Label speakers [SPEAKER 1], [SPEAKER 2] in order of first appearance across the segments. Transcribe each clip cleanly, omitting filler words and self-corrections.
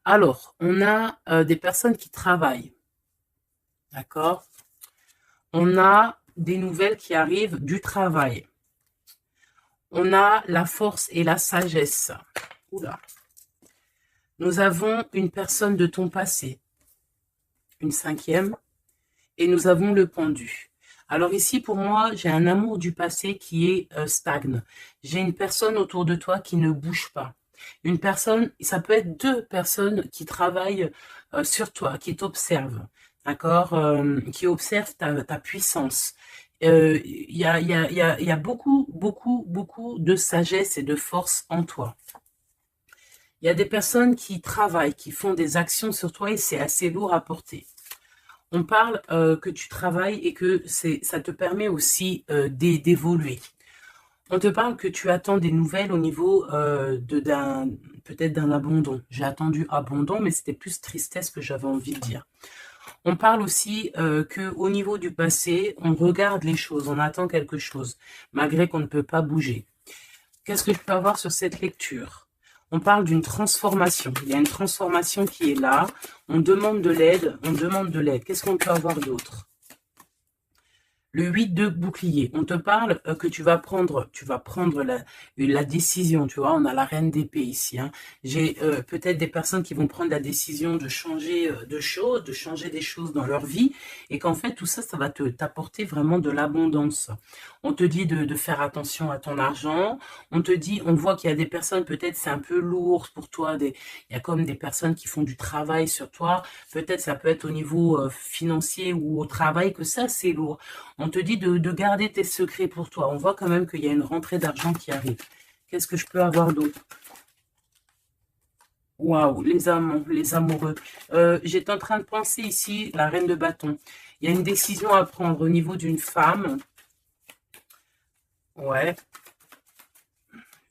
[SPEAKER 1] Alors, on a des personnes qui travaillent, d'accord? On a des nouvelles qui arrivent du travail. On a la force et la sagesse. Oula. Nous avons une personne de ton passé, une cinquième, et nous avons le pendu. Alors ici, pour moi, j'ai un amour du passé qui est stagne. J'ai une personne autour de toi qui ne bouge pas. Une personne, ça peut être deux personnes qui travaillent sur toi, qui t'observent, d'accord, qui observent ta puissance. Il y a beaucoup, beaucoup, beaucoup de sagesse et de force en toi. Il y a des personnes qui travaillent, qui font des actions sur toi et c'est assez lourd à porter. On parle que tu travailles et que ça te permet aussi d'évoluer. On te parle que tu attends des nouvelles au niveau peut-être d'un abandon. J'ai attendu abandon, mais c'était plus tristesse que j'avais envie de dire. On parle aussi que au niveau du passé, on regarde les choses, on attend quelque chose, malgré qu'on ne peut pas bouger. Qu'est-ce que je peux avoir sur cette lecture? On parle d'une transformation. Il y a une transformation qui est là. On demande de l'aide, on demande de l'aide. Qu'est-ce qu'on peut avoir d'autre? Le 8 de bouclier, on te parle que tu vas prendre la décision, tu vois, on a la reine d'épée ici. Hein. J'ai peut-être des personnes qui vont prendre la décision de changer de choses, de changer des choses dans leur vie, et qu'en fait, tout ça, ça va t'apporter vraiment de l'abondance. On te dit de faire attention à ton argent, on voit qu'il y a des personnes, peut-être c'est un peu lourd pour toi, il y a comme des personnes qui font du travail sur toi, peut-être ça peut être au niveau financier ou au travail que ça, c'est lourd. On te dit de garder tes secrets pour toi. On voit quand même qu'il y a une rentrée d'argent qui arrive. Qu'est-ce que je peux avoir d'autre? Waouh, les amants, les amoureux. J'étais en train de penser ici, la reine de bâton. Il y a une décision à prendre au niveau d'une femme. Ouais.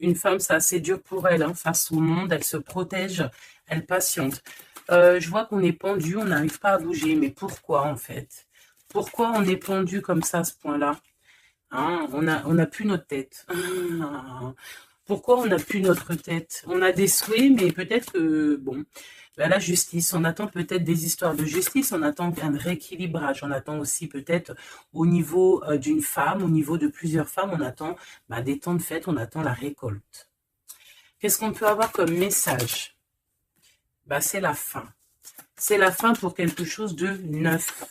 [SPEAKER 1] Une femme, c'est assez dur pour elle, hein, face au monde. Elle se protège, elle patiente. Je vois qu'on est pendu, on n'arrive pas à bouger. Mais pourquoi, en fait? Pourquoi on est pendu comme ça à ce point-là? Hein, on n'a plus notre tête. Ah, pourquoi on n'a plus notre tête? On a des souhaits, mais peut-être que, bon, ben, la justice, on attend peut-être des histoires de justice, on attend un rééquilibrage, on attend aussi peut-être au niveau d'une femme, au niveau de plusieurs femmes, on attend ben, des temps de fête, on attend la récolte. Qu'est-ce qu'on peut avoir comme message? Ben, c'est la fin. C'est la fin pour quelque chose de neuf.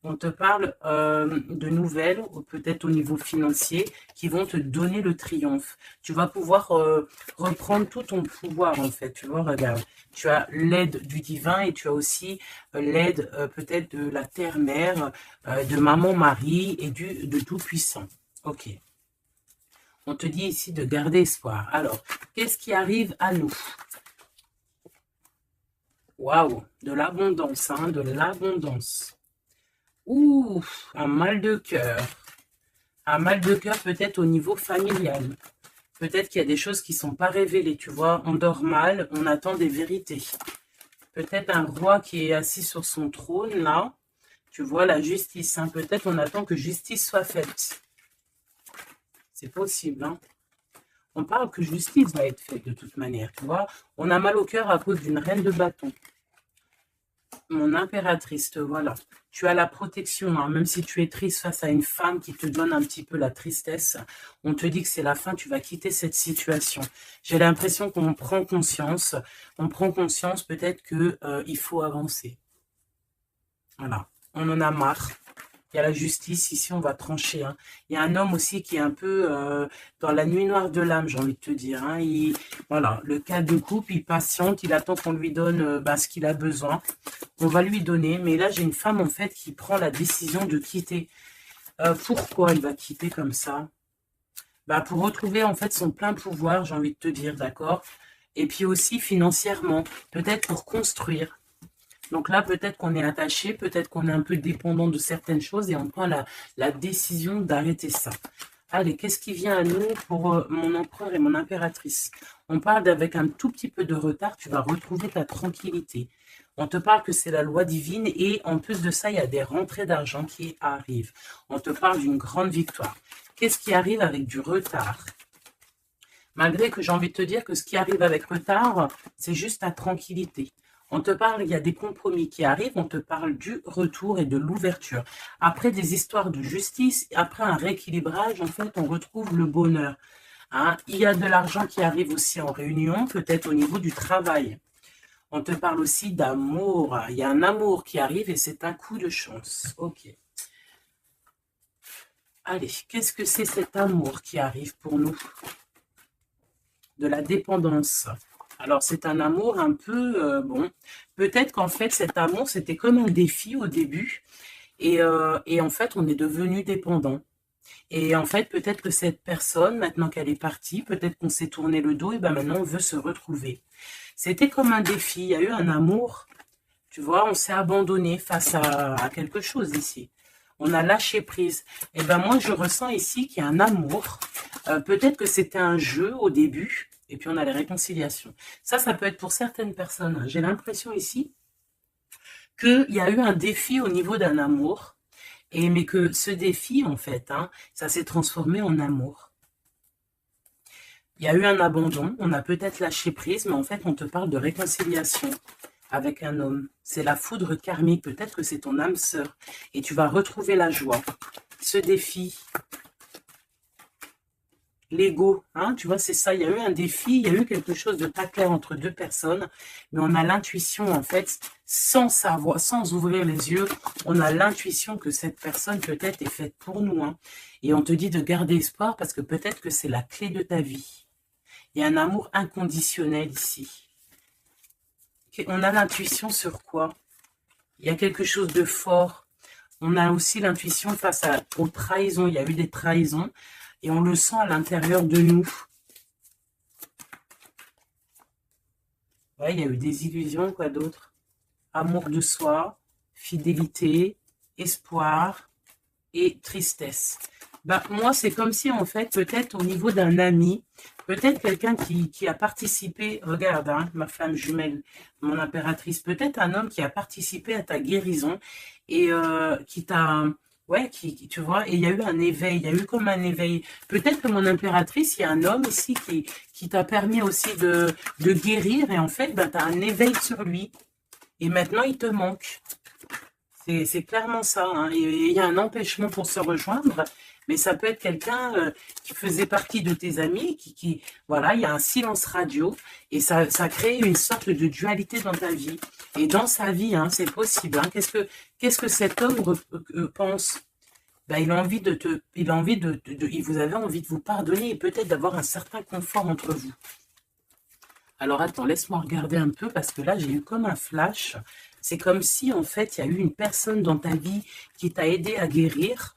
[SPEAKER 1] On te parle de nouvelles, ou peut-être au niveau financier, qui vont te donner le triomphe. Tu vas pouvoir reprendre tout ton pouvoir, en fait. Tu vois, regarde, tu as l'aide du divin et tu as aussi l'aide peut-être de la terre-mère, de maman-marie et de Tout-Puissant. Ok. On te dit ici de garder espoir. Alors, qu'est-ce qui arrive à nous? Waouh, de l'abondance, hein, de l'abondance. Ouh, un mal de cœur. Un mal de cœur peut-être au niveau familial. Peut-être qu'il y a des choses qui ne sont pas révélées, tu vois. On dort mal, on attend des vérités. Peut-être un roi qui est assis sur son trône, là. Tu vois, la justice. Hein. Peut-être on attend que justice soit faite. C'est possible, hein. On parle que justice va être faite de toute manière, tu vois. On a mal au cœur à cause d'une reine de bâton. Mon impératrice, voilà. Tu as la protection, hein, même si tu es triste face à une femme qui te donne un petit peu la tristesse, on te dit que c'est la fin, tu vas quitter cette situation. J'ai l'impression qu'on prend conscience, peut-être que il faut avancer. Voilà, on en a marre. Il y a la justice, ici on va trancher. Hein. Il y a un homme aussi qui est un peu dans la nuit noire de l'âme, j'ai envie de te dire. Hein. Voilà, le cas de couple, il patiente, il attend qu'on lui donne ce qu'il a besoin. On va lui donner, mais là j'ai une femme en fait qui prend la décision de quitter. Pourquoi elle va quitter comme ça? Pour retrouver en fait son plein pouvoir, j'ai envie de te dire, d'accord? Et puis aussi financièrement, peut-être pour construire. Donc là, peut-être qu'on est attaché, peut-être qu'on est un peu dépendant de certaines choses et on prend la décision d'arrêter ça. Allez, qu'est-ce qui vient à nous pour mon empereur et mon impératrice? On parle d'avec un tout petit peu de retard, tu vas retrouver ta tranquillité. On te parle que c'est la loi divine et en plus de ça, il y a des rentrées d'argent qui arrivent. On te parle d'une grande victoire. Qu'est-ce qui arrive avec du retard? Malgré que j'ai envie de te dire que ce qui arrive avec retard, c'est juste ta tranquillité. On te parle, il y a des compromis qui arrivent, on te parle du retour et de l'ouverture. Après des histoires de justice, après un rééquilibrage, en fait, on retrouve le bonheur. Hein. Il y a de l'argent qui arrive aussi en réunion, peut-être au niveau du travail. On te parle aussi d'amour. Il y a un amour qui arrive et c'est un coup de chance. Ok. Allez, qu'est-ce que c'est cet amour qui arrive pour nous? De la dépendance. Alors, c'est un amour un peu, bon, peut-être qu'en fait, cet amour, c'était comme un défi au début. Et en fait, on est devenu dépendant. Et en fait, peut-être que cette personne, maintenant qu'elle est partie, peut-être qu'on s'est tourné le dos, et ben maintenant, on veut se retrouver. C'était comme un défi. Il y a eu un amour. Tu vois, on s'est abandonné face à quelque chose ici. On a lâché prise. Et ben moi, je ressens ici qu'il y a un amour. Peut-être que c'était un jeu au début. Et puis, on a les réconciliations. Ça peut être pour certaines personnes. J'ai l'impression ici qu'il y a eu un défi au niveau d'un amour. Mais que ce défi, en fait, hein, ça s'est transformé en amour. Il y a eu un abandon. On a peut-être lâché prise. Mais en fait, on te parle de réconciliation avec un homme. C'est la foudre karmique. Peut-être que c'est ton âme sœur. Et tu vas retrouver la joie. Ce défi. L'ego, hein, tu vois, c'est ça. Il y a eu un défi, il y a eu quelque chose de pas clair entre deux personnes. Mais on a l'intuition, en fait, sans savoir, sans ouvrir les yeux, on a l'intuition que cette personne peut-être est faite pour nous. Hein. Et on te dit de garder espoir parce que peut-être que c'est la clé de ta vie. Il y a un amour inconditionnel ici. On a l'intuition sur quoi? Il y a quelque chose de fort. On a aussi l'intuition face aux trahisons. Il y a eu des trahisons et on le sent à l'intérieur de nous. Ouais, il y a eu des illusions, quoi d'autre? Amour de soi, fidélité, espoir et tristesse. Ben, moi, c'est comme si, en fait, peut-être au niveau d'un ami, peut-être quelqu'un qui a participé, regarde, hein, ma flamme jumelle, mon impératrice, peut-être un homme qui a participé à ta guérison et qui t'a, ouais, tu vois, et il y a eu un éveil, il y a eu comme un éveil. Peut-être que mon impératrice, il y a un homme ici qui t'a permis aussi de guérir et en fait, ben, tu as un éveil sur lui et maintenant, il te manque. C'est clairement ça. Hein. Il y a un empêchement pour se rejoindre, mais ça peut être quelqu'un qui faisait partie de tes amis, voilà, il y a un silence radio, et ça crée une sorte de dualité dans ta vie. Et dans sa vie, hein, c'est possible. Hein. Qu'est-ce que cet homme pense? Ben, il a envie vous avez envie de vous pardonner et peut-être d'avoir un certain confort entre vous. Alors attends, laisse-moi regarder un peu parce que là, j'ai eu comme un flash. C'est comme si, en fait, il y a eu une personne dans ta vie qui t'a aidé à guérir.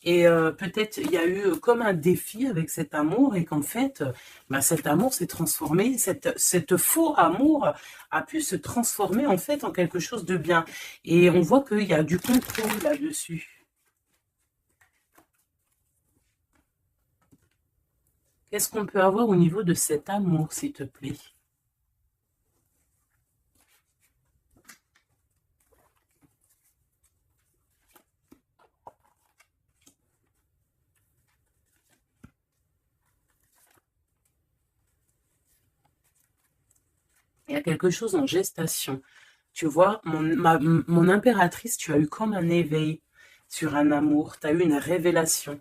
[SPEAKER 1] Et peut-être il y a eu comme un défi avec cet amour et qu'en fait, bah, cet amour s'est transformé, cette faux amour a pu se transformer en fait en quelque chose de bien. Et on voit qu'il y a du contrôle là-dessus. Qu'est-ce qu'on peut avoir au niveau de cet amour, s'il te plaît? Il y a quelque chose en gestation. Tu vois, mon impératrice, tu as eu comme un éveil sur un amour. Tu as eu une révélation.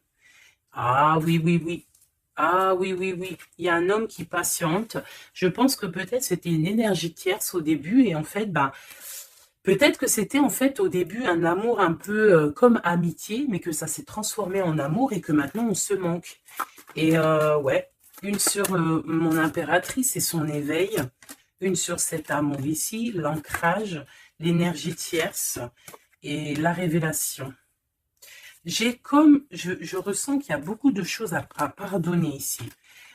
[SPEAKER 1] Ah oui, oui, oui. Ah oui, oui, oui. Il y a un homme qui patiente. Je pense que peut-être c'était une énergie tierce au début. Et en fait, ben, peut-être que c'était en fait au début un amour un peu comme amitié, mais que ça s'est transformé en amour et que maintenant on se manque. Et ouais, une sur mon impératrice et son éveil. Une sur cet amour ici, l'ancrage, l'énergie tierce et la révélation. Je ressens qu'il y a beaucoup de choses à pardonner ici.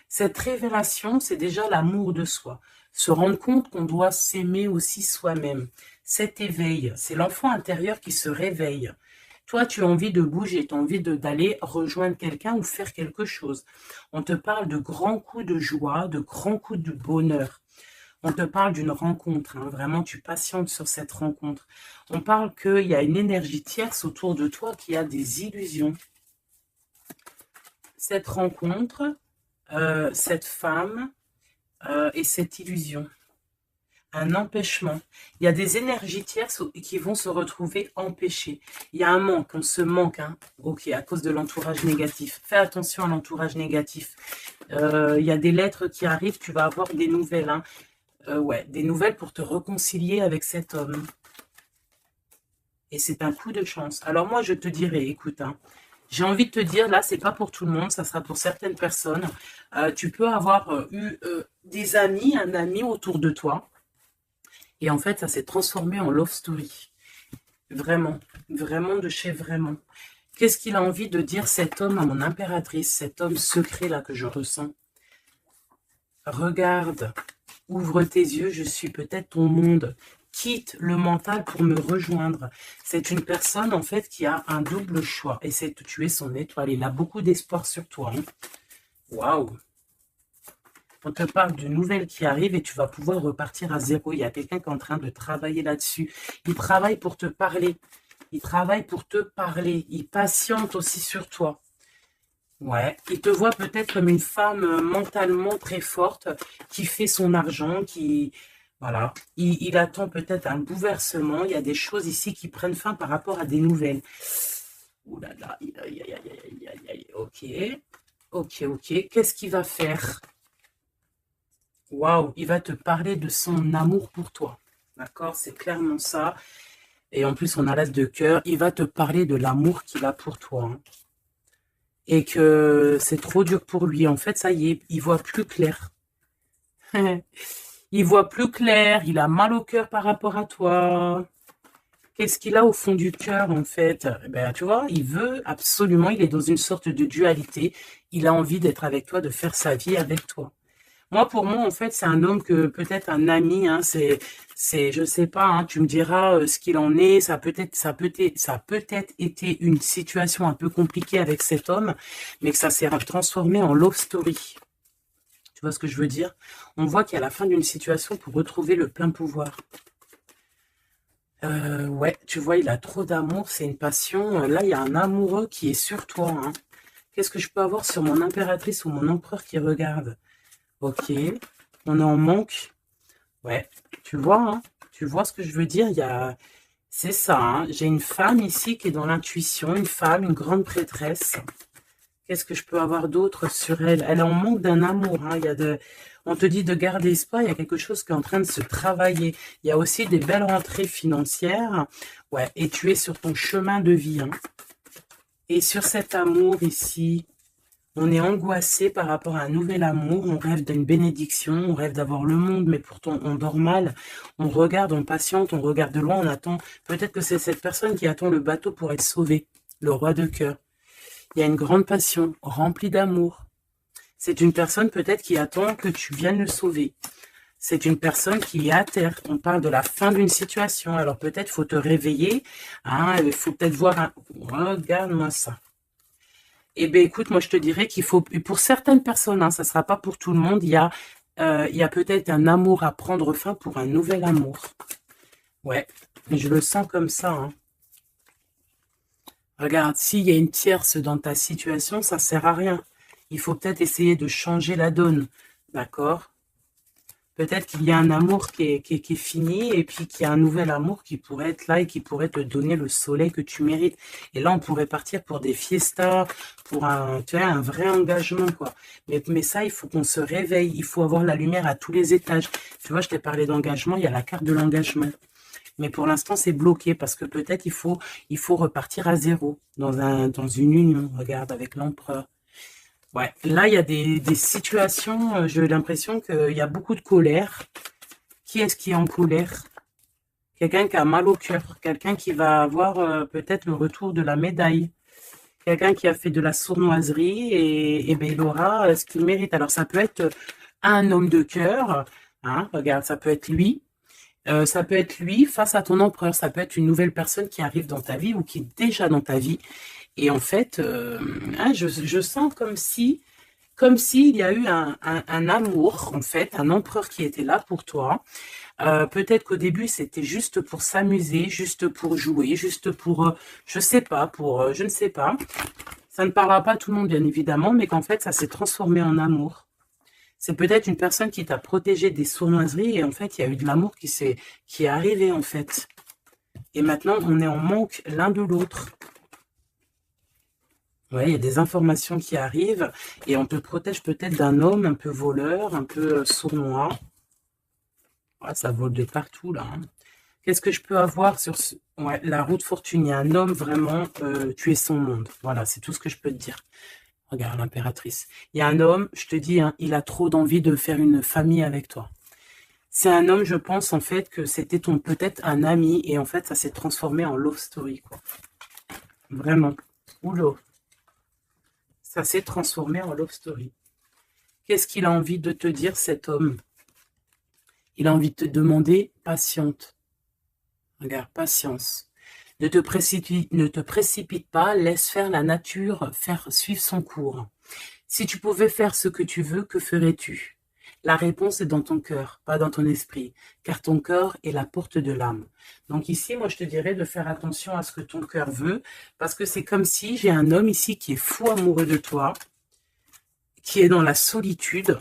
[SPEAKER 1] Cette révélation, c'est déjà l'amour de soi. Se rendre compte qu'on doit s'aimer aussi soi-même. Cet éveil, c'est l'enfant intérieur qui se réveille. Toi, tu as envie de bouger, tu as envie d'aller rejoindre quelqu'un ou faire quelque chose. On te parle de grands coups de joie, de grands coups de bonheur. On te parle d'une rencontre, hein, vraiment tu patientes sur cette rencontre. On parle qu'il y a une énergie tierce autour de toi qui a des illusions. Cette rencontre, cette femme et cette illusion. Un empêchement. Il y a des énergies tierces qui vont se retrouver empêchées. Il y a un manque, on se manque, hein. Ok, à cause de l'entourage négatif. Fais attention à l'entourage négatif. Il y a des lettres qui arrivent, tu vas avoir des nouvelles, hein. Ouais, des nouvelles pour te réconcilier avec cet homme. Et c'est un coup de chance. Alors moi, je te dirais, écoute, hein, j'ai envie de te dire, là, c'est pas pour tout le monde, ça sera pour certaines personnes. Tu peux avoir eu des amis, un ami autour de toi. Et en fait, ça s'est transformé en love story. Vraiment, vraiment de chez vraiment. Qu'est-ce qu'il a envie de dire cet homme à mon impératrice, cet homme secret là que je ressens? Regarde, ouvre tes yeux, je suis peut-être ton monde. Quitte le mental pour me rejoindre. C'est une personne en fait qui a un double choix. Essaie de tuer son étoile. Il a beaucoup d'espoir sur toi. Hein. Waouh! On te parle de nouvelles qui arrivent et tu vas pouvoir repartir à zéro. Il y a quelqu'un qui est en train de travailler là-dessus. Il travaille pour te parler. Il travaille pour te parler. Il patiente aussi sur toi. Ouais. Il te voit peut-être comme une femme mentalement très forte qui fait son argent, qui... Voilà. Il attend peut-être un bouleversement. Il y a des choses ici qui prennent fin par rapport à des nouvelles. Ouh là là. Ok. Ok, ok. Qu'est-ce qu'il va faire? Waouh, il va te parler de son amour pour toi. D'accord, c'est clairement ça. Et en plus, on a l'as de cœur. Il va te parler de l'amour qu'il a pour toi. Hein. Et que c'est trop dur pour lui. En fait, ça y est, il voit plus clair. Il voit plus clair. Il a mal au cœur par rapport à toi. Qu'est-ce qu'il a au fond du cœur, en fait? Ben, tu vois, il veut absolument, il est dans une sorte de dualité. Il a envie d'être avec toi, de faire sa vie avec toi. Moi, pour moi, en fait, c'est un homme que peut-être un ami, hein, je sais pas, hein, tu me diras ce qu'il en est. Ça a peut-être été une situation un peu compliquée avec cet homme, mais que ça s'est transformé en love story. Tu vois ce que je veux dire? On voit qu'à la fin d'une situation, pour retrouver le plein pouvoir. Ouais, tu vois, il a trop d'amour, c'est une passion. Là, il y a un amoureux qui est sur toi. Hein. Qu'est-ce que je peux avoir sur mon impératrice ou mon empereur qui regarde? Ok, on est en manque. Ouais, hein, tu vois ce que je veux dire, c'est ça, hein. J'ai une femme ici qui est dans l'intuition, une femme, une grande prêtresse. Qu'est-ce que je peux avoir d'autre sur elle? Elle est en manque d'un amour, hein. On te dit de garder espoir, il y a quelque chose qui est en train de se travailler. Il y a aussi des belles rentrées financières. Ouais, et tu es sur ton chemin de vie, hein. Et sur cet amour ici, on est angoissé par rapport à un nouvel amour, on rêve d'une bénédiction, on rêve d'avoir le monde, mais pourtant on dort mal, on regarde, on patiente, on regarde de loin, on attend. Peut-être que c'est cette personne qui attend le bateau pour être sauvée, le roi de cœur. Il y a une grande passion, remplie d'amour. C'est une personne peut-être qui attend que tu viennes le sauver. C'est une personne qui est à terre. On parle de la fin d'une situation. Alors peut-être faut te réveiller, hein, il faut peut-être voir un... Regarde-moi ça. Eh bien, écoute, moi, je te dirais qu'il faut, pour certaines personnes, hein, ça ne sera pas pour tout le monde, il y a peut-être un amour à prendre fin pour un nouvel amour. Ouais, je le sens comme ça. Hein. Regarde, s'il y a une tierce dans ta situation, ça ne sert à rien. Il faut peut-être essayer de changer la donne, d'accord? Peut-être qu'il y a un amour qui est fini et puis qu'il y a un nouvel amour qui pourrait être là et qui pourrait te donner le soleil que tu mérites. Et là, on pourrait partir pour des fiestas, pour tu vois, un vrai engagement, quoi. Mais ça, il faut qu'on se réveille. Il faut avoir la lumière à tous les étages. Tu vois, je t'ai parlé d'engagement, il y a la carte de l'engagement. Mais pour l'instant, c'est bloqué parce que peut-être il faut repartir à zéro dans une union. Regarde, avec l'empereur. Ouais, là, il y a des situations, j'ai l'impression qu'il y a beaucoup de colère. Qui est-ce qui est en colère? Quelqu'un qui a mal au cœur, quelqu'un qui va avoir peut-être le retour de la médaille, quelqu'un qui a fait de la sournoiserie et ben, il aura ce qu'il mérite. Alors, ça peut être un homme de cœur, hein, regarde, ça peut être lui. Ça peut être lui face à ton empereur, ça peut être une nouvelle personne qui arrive dans ta vie ou qui est déjà dans ta vie. Et en fait, hein, je sens comme s'il y a eu un amour, en fait, un empereur qui était là pour toi. Peut-être qu'au début, c'était juste pour s'amuser, juste pour jouer, juste pour, je ne sais pas. Ça ne parlera pas à tout le monde, bien évidemment, mais qu'en fait, ça s'est transformé en amour. C'est peut-être une personne qui t'a protégé des sournoiseries et en fait, il y a eu de l'amour qui est arrivé, en fait. Et maintenant, on est en manque l'un de l'autre. Ouais, il y a des informations qui arrivent et on te protège peut-être d'un homme un peu voleur, un peu sournois. Ouais, ça vole de partout, là. Hein. Qu'est-ce que je peux avoir sur ouais, la roue de fortune? Il y a un homme vraiment, tu es son monde. Voilà, c'est tout ce que je peux te dire. Regarde, l'impératrice. Il y a un homme, je te dis, hein, il a trop d'envie de faire une famille avec toi. C'est un homme, je pense, en fait, que c'était ton peut-être un ami, et en fait, ça s'est transformé en love story, quoi. Vraiment. Oula. Ça s'est transformé en love story. Qu'est-ce qu'il a envie de te dire, cet homme? Il a envie de te demander patiente. Regarde, patience. Ne te précipite pas, laisse faire la nature, faire suivre son cours. Si tu pouvais faire ce que tu veux, que ferais-tu? La réponse est dans ton cœur, pas dans ton esprit, car ton cœur est la porte de l'âme. Donc ici, moi, je te dirais de faire attention à ce que ton cœur veut, parce que c'est comme si j'ai un homme ici qui est fou amoureux de toi, qui est dans la solitude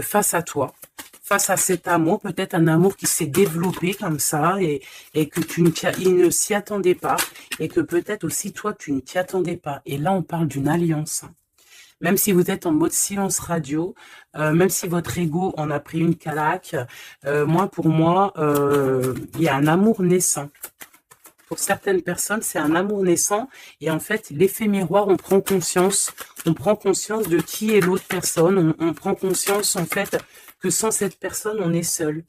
[SPEAKER 1] face à toi, face à cet amour, peut-être un amour qui s'est développé comme ça et que il ne s'y attendait pas et que peut-être aussi toi, tu ne t'y attendais pas. Et là, on parle d'une alliance. Même si vous êtes en mode silence radio, même si votre ego en a pris une calaque, pour moi, il y a un amour naissant. Pour certaines personnes, c'est un amour naissant. Et en fait, l'effet miroir, on prend conscience de qui est l'autre personne. On prend conscience, en fait, que sans cette personne, on est seul.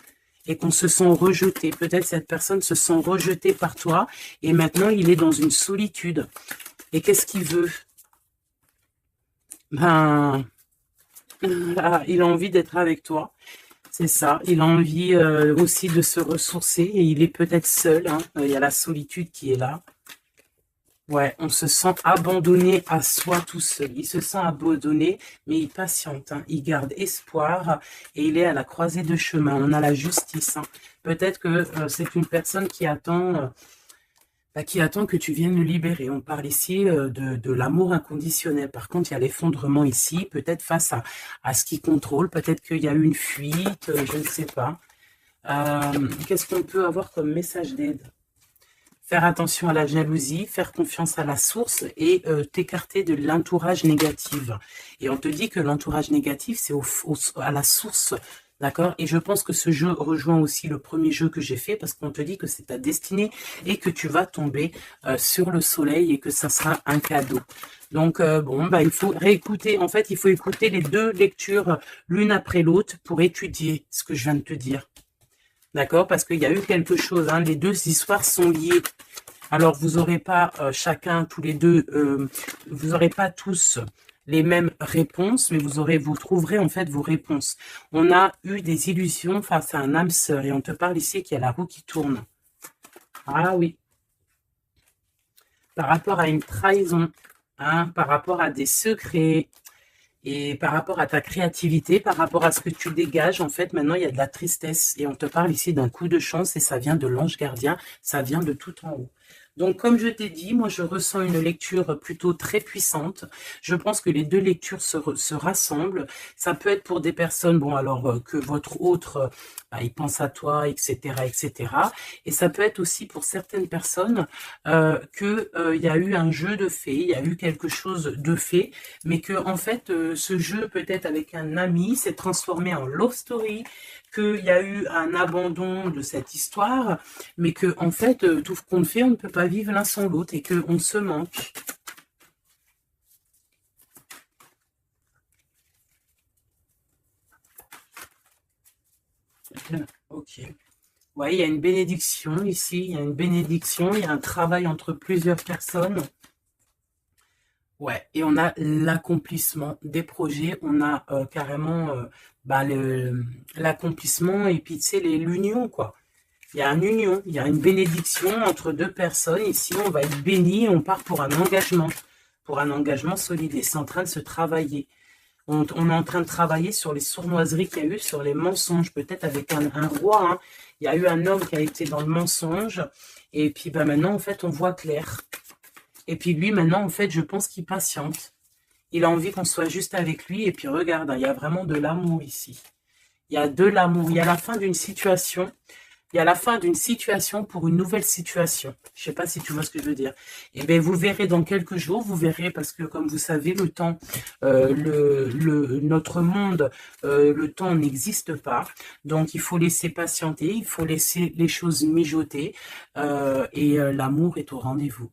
[SPEAKER 1] Et qu'on se sent rejeté. Peut-être cette personne se sent rejetée par toi. Et maintenant, il est dans une solitude. Et qu'est-ce qu'il veut? Ben, il a envie d'être avec toi. C'est ça, il a envie aussi de se ressourcer et il est peut-être seul, hein. Il y a la solitude qui est là. Ouais, on se sent abandonné à soi tout seul. Il se sent abandonné, mais il patiente, hein. Il garde espoir et il est à la croisée de chemin. On a la justice. Hein. Peut-être que c'est une personne qui attend que tu viennes le libérer. On parle ici de l'amour inconditionnel. Par contre, il y a l'effondrement ici, peut-être face à ce qui contrôle. Peut-être qu'il y a eu une fuite, je ne sais pas. Qu'est-ce qu'on peut avoir comme message d'aide? Faire attention à la jalousie, faire confiance à la source et t'écarter de l'entourage négatif. Et on te dit que l'entourage négatif, c'est à la source. D'accord? Et je pense que ce jeu rejoint aussi le premier jeu que j'ai fait parce qu'on te dit que c'est ta destinée et que tu vas tomber sur le soleil et que ça sera un cadeau. Donc, il faut réécouter. En fait, il faut écouter les deux lectures l'une après l'autre pour étudier ce que je viens de te dire. D'accord? Parce qu'il y a eu quelque chose. Hein, les deux histoires sont liées. Alors, vous n'aurez pas chacun, tous les deux, vous n'aurez pas tous les mêmes réponses, mais vous trouverez en fait vos réponses. On a eu des illusions face à un âme sœur et on te parle ici qu'il y a la roue qui tourne. Ah oui. Par rapport à une trahison, hein, par rapport à des secrets et par rapport à ta créativité, par rapport à ce que tu dégages, en fait, maintenant il y a de la tristesse et on te parle ici d'un coup de chance et ça vient de l'ange gardien, ça vient de tout en haut. Donc, comme je t'ai dit, moi, je ressens une lecture plutôt très puissante. Je pense que les deux lectures se rassemblent. Ça peut être pour des personnes, que votre autre, il pense à toi, etc., etc. Et ça peut être aussi pour certaines personnes il y a eu un jeu de fait, il y a eu quelque chose de fait, mais que, en fait, ce jeu, peut-être avec un ami, s'est transformé en love story, qu'il y a eu un abandon de cette histoire, mais que en fait, tout ce qu'on fait, on ne peut pas vivre l'un sans l'autre et qu'on se manque. Ok. Ouais, il y a une bénédiction ici, il y a une bénédiction, il y a un travail entre plusieurs personnes. Ouais, et on a l'accomplissement des projets, on a carrément l'accomplissement et puis tu sais, l'union, quoi. Il y a une union, il y a une bénédiction entre deux personnes. Ici, on va être béni, on part pour un engagement solide. Et c'est en train de se travailler. On est en train de travailler sur les sournoiseries qu'il y a eu, sur les mensonges, peut-être avec un roi. Hein. Il y a eu un homme qui a été dans le mensonge. Et puis maintenant, en fait, on voit clair. Et puis lui, maintenant, en fait, je pense qu'il patiente. Il a envie qu'on soit juste avec lui. Et puis regarde, hein, il y a vraiment de l'amour ici. Il y a de l'amour. Il y a la fin d'une situation. Il y a la fin d'une situation pour une nouvelle situation. Je ne sais pas si tu vois ce que je veux dire. Et bien, vous verrez dans quelques jours, vous verrez, parce que comme vous savez, le temps, notre monde, le temps n'existe pas. Donc, il faut laisser patienter, il faut laisser les choses mijoter. Et l'amour est au rendez-vous.